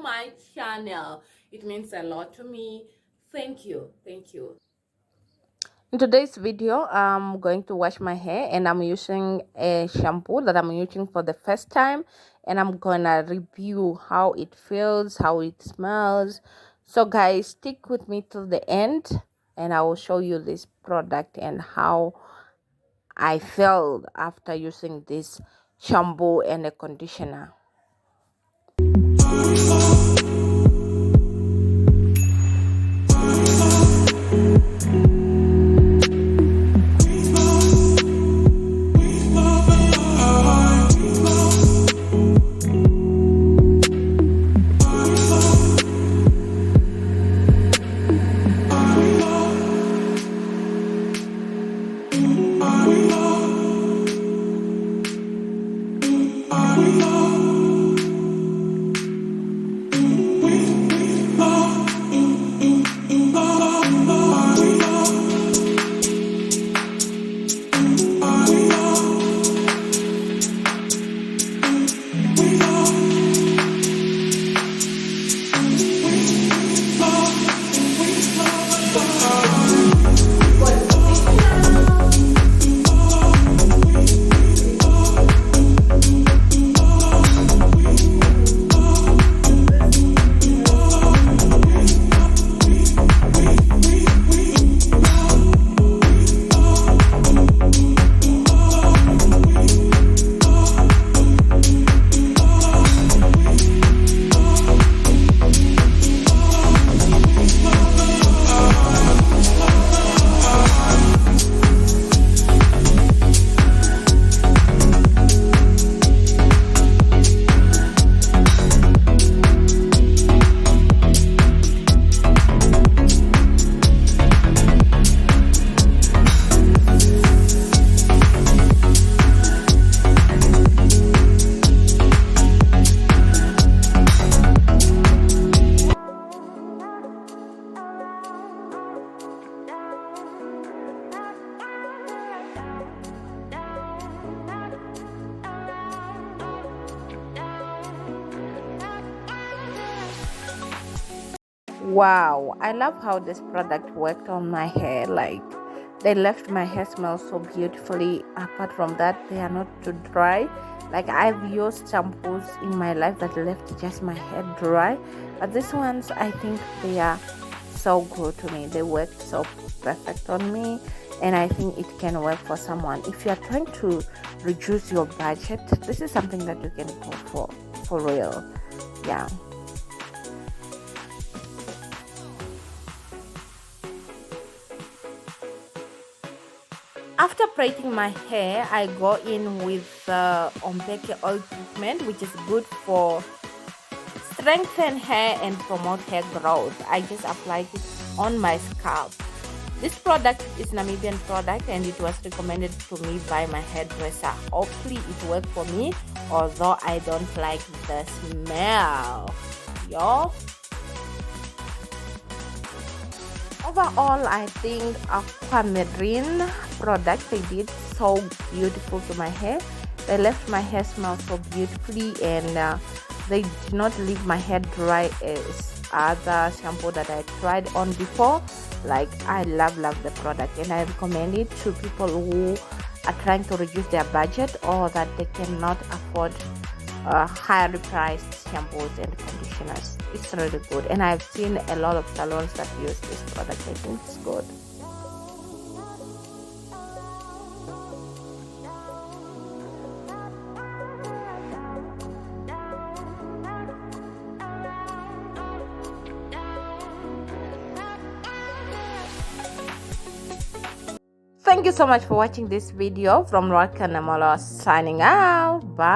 my channel. It means a lot to me. Thank you. In today's video, I'm going to wash my hair, and I'm using a shampoo that I'm using for the first time, and I'm gonna review how it feels, how it smells. So guys, stick with me till the end, and I will show you this product and how I felt after using this shampoo and a conditioner. Wow, I love how this product worked on my hair. Like, they left my hair smell so beautifully. Apart from that, they are not too dry. Like, I've used shampoos in my life that left just my hair dry, but these ones, I think they are so good to me. They worked so perfect on me, and I think it can work for someone. If you are trying to reduce your budget, this is something that you can go for real. Yeah. After braiding my hair, I go in with the Ombeke oil treatment, which is good for strengthen hair and promote hair growth. I just applied it on my scalp. This product is Namibian product, and it was recommended to me by my hairdresser. Hopefully it worked for me, although I don't like the smell. Yo. Overall, I think AQUAMARINE product, they did so beautiful to my hair. They left my hair smell so beautifully, and they did not leave my hair dry as other shampoo that I tried on before. Like, I love the product, and I recommend it to people who are trying to reduce their budget or that they cannot afford highly priced shampoos and conditioners. It's really good, and I've seen a lot of salons that use this product. I think it's good. Thank you so much for watching this video. From Rock and Amolo signing out. Bye.